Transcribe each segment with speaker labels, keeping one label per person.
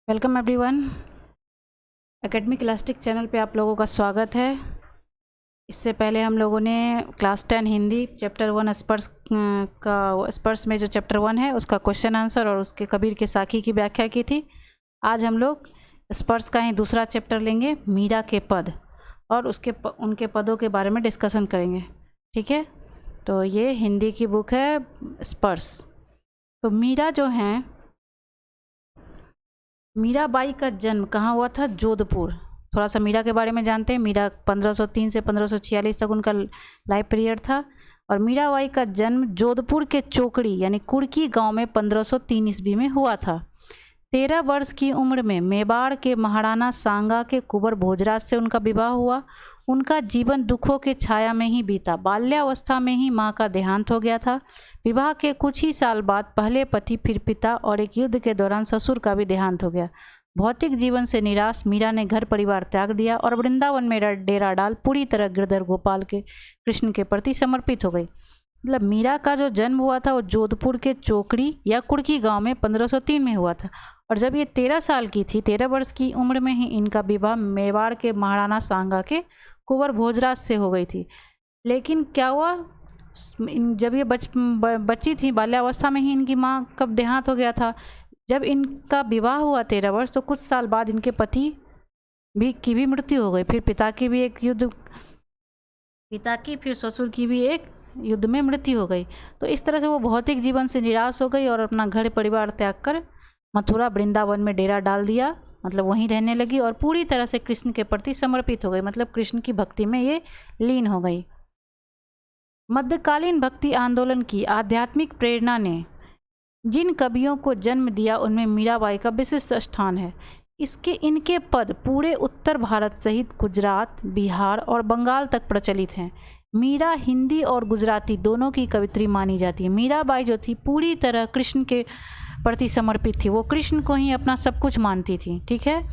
Speaker 1: Welcome everyone. Academic elastic channel पे आप लोगों का स्वागत है। इससे पहले हम लोगों ने क्लास 10 हिंदी चैप्टर 1 स्पर्श में जो चैप्टर 1 है उसका क्वेश्चन आंसर और उसके कबीर के साखी की व्याख्या की थी। आज हम लोग स्पर्श का ही दूसरा चैप्टर लेंगे, मीरा के पद, और उनके पदों के बारे में डिस्कशन करेंगे। ठीक है, तो ये हिंदी की बुक है स्पर्श। तो मीरा जो हैं, मीराबाई का जन्म कहाँ हुआ था? जोधपुर। थोड़ा सा मीरा के बारे में जानते हैं। मीरा 1503 से 1546 तक उनका लाइफ पीरियड था। और मीराबाई का जन्म जोधपुर के चोकड़ी यानी कुर्की गांव में 1503 ईस्वी में हुआ था। 13 वर्ष की उम्र में मेवाड़ के महाराणा सांगा के कुंवर भोजराज से उनका विवाह हुआ। उनका जीवन दुखों के छाया में ही बीता। बाल्यावस्था में ही मां का देहांत हो गया था। विवाह के कुछ ही साल बाद पहले पति, फिर पिता और एक युद्ध के दौरान ससुर का भी देहांत हो गया। भौतिक जीवन से निराश मीरा ने घर परिवार त्याग दिया और वृंदावन में डेरा डाल पूरी तरह गिरधर गोपाल के कृष्ण के प्रति समर्पित हो गई। मतलब मीरा का जो जन्म हुआ था वो जोधपुर के चोकड़ी या कुर्की गांव में 1503 में हुआ था। और जब ये 13 साल की थी, 13 वर्ष की उम्र में ही इनका विवाह मेवाड़ के महाराणा सांगा के कुंवर भोजराज से हो गई थी। लेकिन क्या हुआ, जब ये बच्ची थी, बाल्यावस्था में ही इनकी माँ का देहांत हो गया था। जब इनका विवाह हुआ 13 वर्ष, तो कुछ साल बाद इनके पति की भी मृत्यु हो गई। फिर पिता की फिर ससुर की भी एक युद्ध में मृत्यु हो गई। तो इस तरह से वो भौतिक जीवन से निराश हो गई और अपना घर परिवार त्याग कर मथुरा वृंदावन में डेरा डाल दिया। मतलब वहीं रहने लगी और पूरी तरह से कृष्ण के प्रति समर्पित हो गई। मतलब कृष्ण की भक्ति में ये लीन हो गई। मध्यकालीन भक्ति आंदोलन की आध्यात्मिक प्रेरणा ने जिन कवियों को जन्म दिया उनमें मीराबाई का विशिष्ट स्थान है। इनके पद पूरे उत्तर भारत सहित गुजरात, बिहार और बंगाल तक प्रचलित हैं। मीरा हिंदी और गुजराती दोनों की कवित्री मानी जाती है। मीराबाई जो थी पूरी तरह कृष्ण के प्रति समर्पित थी। वो कृष्ण को ही अपना सब कुछ मानती थी। ठीक है,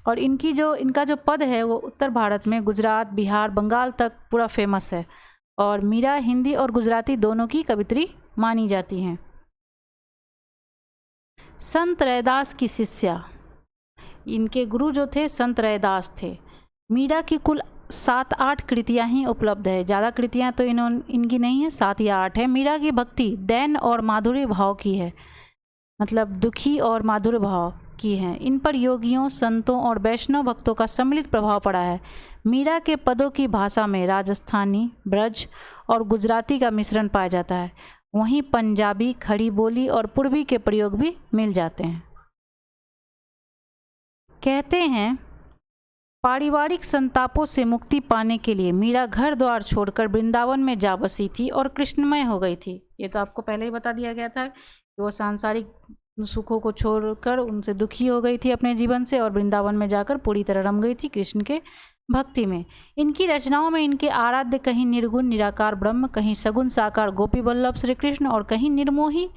Speaker 1: और इनका जो पद है वो उत्तर भारत में गुजरात, बिहार, बंगाल तक पूरा फेमस है। और मीरा हिंदी और गुजराती दोनों की कवित्री मानी जाती हैं। संत रैदास की शिष्या, इनके गुरु जो थे संत रैदास थे। मीरा की कुल 7-8 कृतियाँ ही उपलब्ध है। ज़्यादा कृतियाँ तो इनकी नहीं है, 7 या 8 है। मीरा की भक्ति दैन और माधुर्य भाव की है। मतलब दुखी और माधुर्य भाव की हैं। इन पर योगियों, संतों और वैष्णव भक्तों का सम्मिलित प्रभाव पड़ा है। मीरा के पदों की भाषा में राजस्थानी, ब्रज और गुजराती का मिश्रण पाया जाता है। वहीं पंजाबी, खड़ी बोली और पूर्वी के प्रयोग भी मिल जाते हैं। कहते हैं पारिवारिक संतापों से मुक्ति पाने के लिए मीरा घर द्वार छोड़कर वृंदावन में जा बसी थी और कृष्णमय हो गई थी। ये तो आपको पहले ही बता दिया गया था कि वो सांसारिक सुखों को छोड़कर उनसे दुखी हो गई थी अपने जीवन से और वृंदावन में जाकर पूरी तरह रम गई थी कृष्ण के भक्ति में। इनकी रचनाओं में इनके आराध्य कहीं निर्गुण निराकार ब्रह्म, कहीं सगुण साकार गोपी वल्लभ श्री कृष्ण और कहीं निर्मोही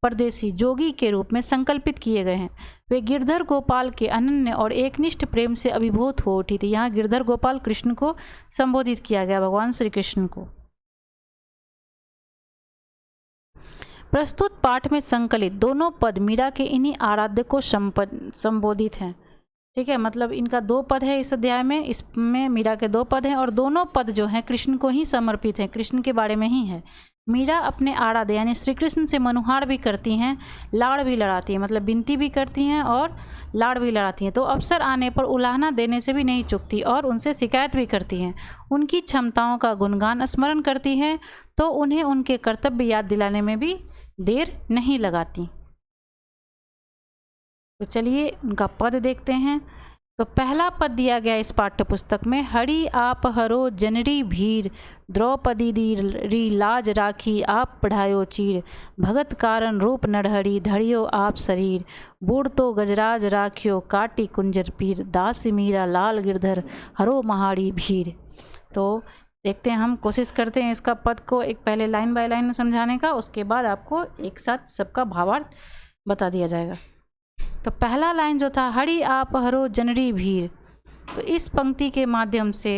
Speaker 1: परदेसी जोगी के रूप में संकल्पित किए गए हैं। वे गिरधर गोपाल के अनन्य और एकनिष्ठ प्रेम से अभिभूत हो उठी थी। यहाँ गिरधर गोपाल कृष्ण को संबोधित किया गया, भगवान श्री कृष्ण को। प्रस्तुत पाठ में संकलित दोनों पद मीरा के इन्हीं आराध्य को संबोधित हैं। ठीक है, मतलब इनका 2 पद है इस अध्याय में। इसमें मीरा के 2 पद हैं और दोनों पद जो हैं कृष्ण को ही समर्पित हैं, कृष्ण के बारे में ही है। मीरा अपने आराध्य यानी श्री कृष्ण से मनुहार भी करती हैं, लाड़ भी लड़ाती हैं। मतलब विनती भी करती हैं और लाड़ भी लड़ाती हैं। तो अवसर आने पर उलाहना देने से भी नहीं चूकती और उनसे शिकायत भी करती हैं। उनकी क्षमताओं का गुणगान स्मरण करती हैं तो उन्हें उनके कर्तव्य याद दिलाने में भी देर नहीं लगाती। तो चलिए उनका पद देखते हैं। तो पहला पद दिया गया इस पाठ्य पुस्तक में, हरि आप हरो जनरी भीर, द्रौपदी री लाज राखी आप पढ़ायो चीर, भगत कारण रूप नरहरि धरियो आप शरीर, बूढ़ तो गजराज राखियो काटी कुंजर पीर, दास मीरा लाल गिरधर हरो महाड़ी भीर। तो देखते हैं, हम कोशिश करते हैं इसका पद को एक पहले लाइन बाय लाइन समझाने का, उसके बाद आपको एक साथ सबका भावार्थ बता दिया जाएगा। तो पहला लाइन जो था, हरि आप हरो जनरी भीर, तो इस पंक्ति के माध्यम से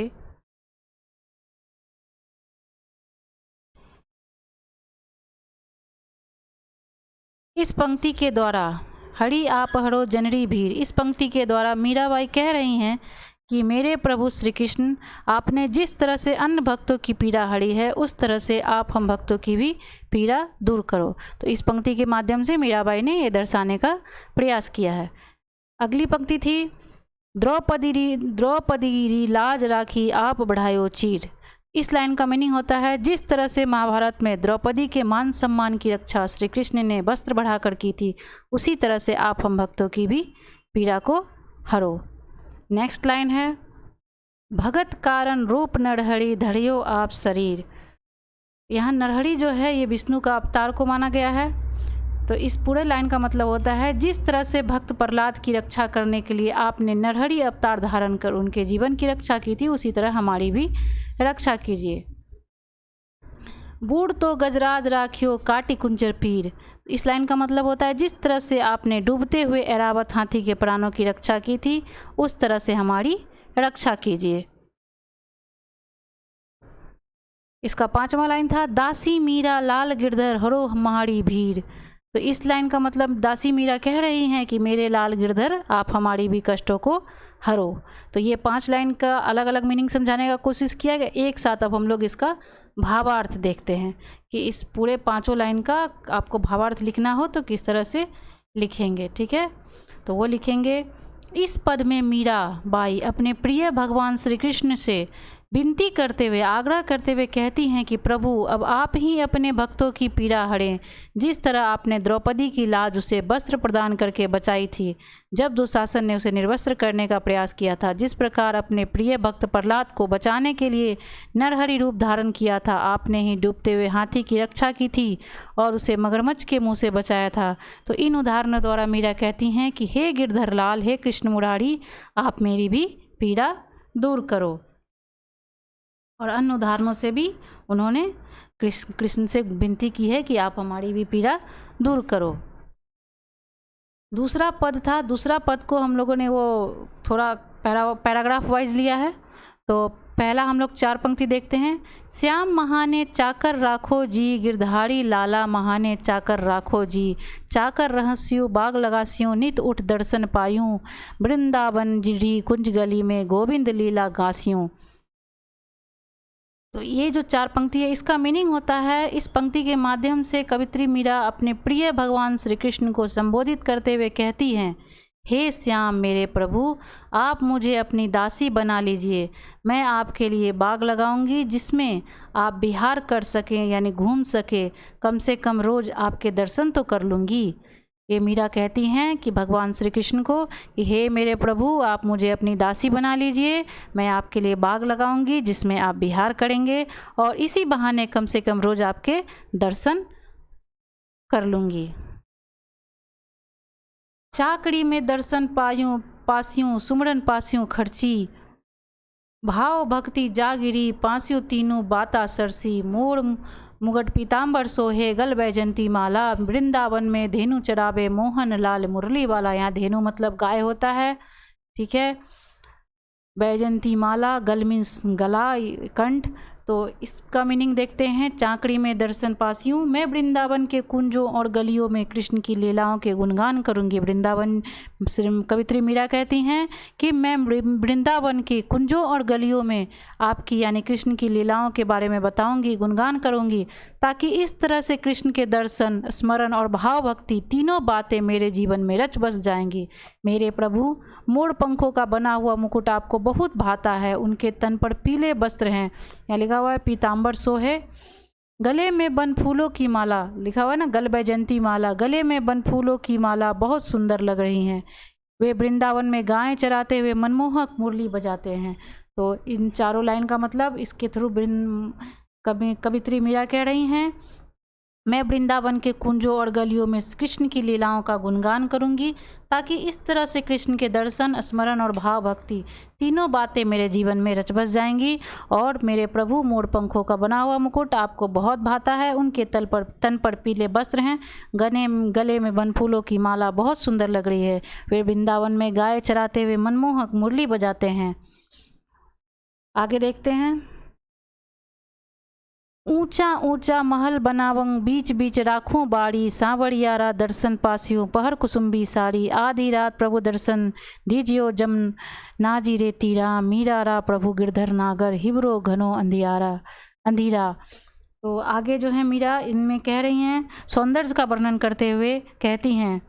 Speaker 1: इस पंक्ति के द्वारा हरि आप हरो जनरी भीड़। इस पंक्ति के द्वारा मीराबाई कह रही हैं कि मेरे प्रभु श्री कृष्ण, आपने जिस तरह से अन्य भक्तों की पीड़ा हरी है, उस तरह से आप हम भक्तों की भी पीड़ा दूर करो। तो इस पंक्ति के माध्यम से मीराबाई ने ये दर्शाने का प्रयास किया है। अगली पंक्ति थी, द्रौपदी री लाज राखी आप बढ़ायो चीर। इस लाइन का मीनिंग होता है, जिस तरह से महाभारत में द्रौपदी के मान सम्मान की रक्षा श्री कृष्ण ने वस्त्र बढ़ाकर की थी, उसी तरह से आप हम भक्तों की भी पीड़ा को हरो। नेक्स्ट लाइन है, भगत कारण रूप नरहरि धरियो आप शरीर। यहाँ नरहरि जो है ये विष्णु का अवतार को माना गया है। तो इस पूरे लाइन का मतलब होता है, जिस तरह से भक्त प्रहलाद की रक्षा करने के लिए आपने नरहरि अवतार धारण कर उनके जीवन की रक्षा की थी, उसी तरह हमारी भी रक्षा कीजिए। बूढ़ तो गजराज राखियो काटी कुंजर पीर। इस लाइन का मतलब होता है, जिस तरह से आपने डूबते हुए ऐरावत हाथी के प्राणों की रक्षा की थी, उस तरह से हमारी रक्षा कीजिए। इसका 5वां लाइन था, दासी मीरा लाल गिरधर हरो हमारी भीड़। तो इस लाइन का मतलब दासी मीरा कह रही हैं कि मेरे लाल गिरधर आप हमारी भी कष्टों को हरो। तो ये 5 लाइन का अलग अलग मीनिंग समझाने का कोशिश किया गया। एक साथ अब हम लोग इसका भावार्थ देखते हैं कि इस पूरे 5 लाइन का आपको भावार्थ लिखना हो तो किस तरह से लिखेंगे। ठीक है, तो वो लिखेंगे, इस पद में मीरा बाई अपने प्रिय भगवान श्री कृष्ण से विनती करते हुए, आग्रह करते हुए कहती हैं कि प्रभु अब आप ही अपने भक्तों की पीड़ा हरें। जिस तरह आपने द्रौपदी की लाज उसे वस्त्र प्रदान करके बचाई थी जब दुशासन ने उसे निर्वस्त्र करने का प्रयास किया था, जिस प्रकार अपने प्रिय भक्त प्रहलाद को बचाने के लिए नरहरि रूप धारण किया था, आपने ही डूबते हुए हाथी की रक्षा की थी और उसे मगरमच्छ के मुंह से बचाया था। तो इन उदाहरणों द्वारा मीरा कहती हैं कि हे गिरधर लाल, हे कृष्ण मुरारी, आप मेरी भी पीड़ा दूर करो। और अन्य उदाहरणों से भी उन्होंने कृष्ण से विनती की है कि आप हमारी भी पीड़ा दूर करो। दूसरा पद था, दूसरा पद को हम लोगों ने वो थोड़ा पैराग्राफ वाइज लिया है। तो पहला हम लोग 4 पंक्ति देखते हैं। श्याम महाने चाकर राखो जी, गिरधारी लाला महाने चाकर राखो जी। चाकर रहस्यु बाग लगास्यूं, नित उठ दर्शन पायूं, वृंदावन जिढ़ी कुंज गली में गोविंद लीला गास्यूं। तो ये जो 4 पंक्ति है, इसका मीनिंग होता है, इस पंक्ति के माध्यम से कवित्री मीरा अपने प्रिय भगवान श्री कृष्ण को संबोधित करते हुए कहती हैं, हे श्याम मेरे प्रभु, आप मुझे अपनी दासी बना लीजिए। मैं आपके लिए बाग लगाऊंगी जिसमें आप विहार कर सकें, यानी घूम सके, कम से कम रोज़ आपके दर्शन तो कर लूँगी। ये मीरा कहती हैं कि भगवान श्री कृष्ण को कि हे मेरे प्रभु, आप मुझे अपनी दासी बना लीजिए। मैं आपके लिए बाग लगाऊंगी जिसमें आप विहार करेंगे और इसी बहाने कम से कम रोज़ आपके दर्शन कर लूँगी। चाकड़ी में दर्शन पायूं पास्यूं, सुमरन पास्यूं खर्ची, भाव भक्ति जागिरी पास्यूं तीनों बाता सरसी, मोड़ मुगट पीताम्बर सोहे गल बैजंती माला, वृंदावन में धेनु चरावे मोहन लाल मुरली वाला। यहाँ धेनु मतलब गाय होता है। ठीक है, बैजंती माला, गल मीन्स गला, कंठ। तो इसका मीनिंग देखते हैं। चाकड़ी में दर्शन पासियूं, मैं वृंदावन के कुंजों और गलियों में कृष्ण की लीलाओं के गुणगान करूंगी। वृंदावन, कवित्री मीरा कहती हैं कि मैं वृंदावन के कुंजों और गलियों में आपकी यानी कृष्ण की लीलाओं के बारे में बताऊंगी, गुणगान करूंगी, ताकि इस तरह से कृष्ण के दर्शन, स्मरण और भाव भक्ति तीनों बातें मेरे जीवन में रच बस जाएंगी। मेरे प्रभु, मोर पंखों का बना हुआ मुकुट आपको बहुत भाता है। उनके तन पर पीले वस्त्र हैं, यहाँ लिखा हुआ है पीताम्बर सोहे। गले में बन फूलों की माला, लिखा हुआ है ना, गल बैजंती माला, गले में बन फूलों की माला बहुत सुंदर लग रही हैं। वे वृंदावन में गायें चराते हुए मनमोहक मुरली बजाते हैं। तो इन चारों लाइन का मतलब इसके थ्रू कवित्री मीरा कह रही हैं, मैं वृंदावन के कुंजों और गलियों में कृष्ण की लीलाओं का गुणगान करूंगी, ताकि इस तरह से कृष्ण के दर्शन, स्मरण और भाव भक्ति तीनों बातें मेरे जीवन में रच बस जाएंगी। और मेरे प्रभु, मोर पंखों का बना हुआ मुकुट आपको बहुत भाता है। उनके तन पर पीले वस्त्र हैं, गले में बन फूलों की माला बहुत सुंदर लग रही है। वे वृंदावन में गाय चराते हुए मनमोहक मुरली बजाते हैं। आगे देखते हैं। ऊंचा ऊंचा महल बनावंग बीच बीच राखूं बाड़ी, सांवरियारा दर्शन पासियों पहर कुसुम्बी साड़ी, आधी रात प्रभु दर्शन दीजियो जम नाजी रे तीरा, मीरारा प्रभु गिरधर नागर हिबरो घनो अंधियारा अंधीरा। तो आगे जो है मीरा इनमें कह रही हैं, सौंदर्य का वर्णन करते हुए कहती हैं,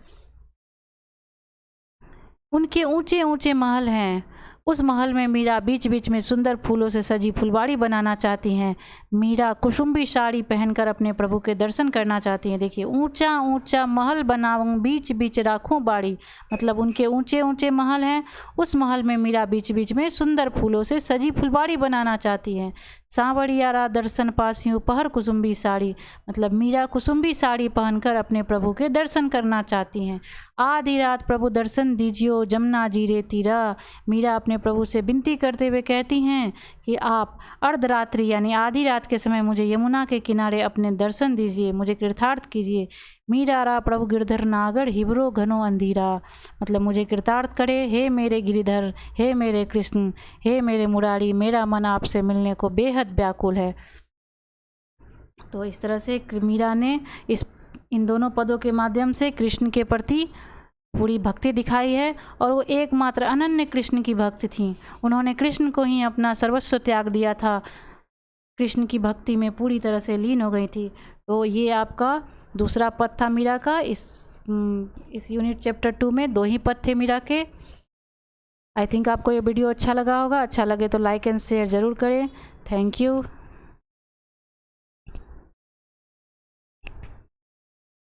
Speaker 1: उनके ऊंचे ऊंचे महल हैं, उस महल में मीरा बीच बीच में सुंदर फूलों से सजी फुलवाड़ी बनाना चाहती हैं। मीरा कुसुम्बी साड़ी पहनकर अपने प्रभु के दर्शन करना चाहती हैं। देखिए, ऊंचा ऊंचा महल बनाऊं बीच बीच राखूं बाड़ी, मतलब उनके ऊंचे ऊंचे महल हैं, उस महल में मीरा बीच बीच में सुंदर फूलों से सजी फुलवाड़ी बनाना चाहती हैं। सांवरियारा दर्शन पासियों पहर कुसुम्बी साड़ी, मतलब मीरा कुसुम्बी साड़ी पहनकर अपने प्रभु के दर्शन करना चाहती हैं। आधी रात प्रभु दर्शन दीजियो जमुना जी रे तीरा, मीरा अपने प्रभु से विनती करते हुए कहती हैं कि आप अर्धरात्रि यानी आधी रात के समय मुझे यमुना के किनारे अपने दर्शन दीजिए, मुझे कृतार्थ कीजिए। मीरारा प्रभु गिरधर नागर हिबरो घनो अंधीरा, मतलब मुझे कृतार्थ करे, हे मेरे गिरिधर, हे मेरे कृष्ण, हे मेरे मुरारी, मेरा मन आपसे मिलने को बेहद व्याकुल है। तो इस तरह से मीरा ने इन दोनों पदों के माध्यम से कृष्ण के प्रति पूरी भक्ति दिखाई है, और वो एकमात्र अनन्य कृष्ण की भक्त थी। उन्होंने कृष्ण को ही अपना सर्वस्व त्याग दिया था, कृष्ण की भक्ति में पूरी तरह से लीन हो गई थी। तो ये आपका दूसरा पद था मीरा का। इस यूनिट चैप्टर 2 में 2 ही पद थे मीरा के। आई थिंक आपको ये वीडियो अच्छा लगा होगा। अच्छा लगे तो लाइक एंड शेयर ज़रूर करें। Thank you.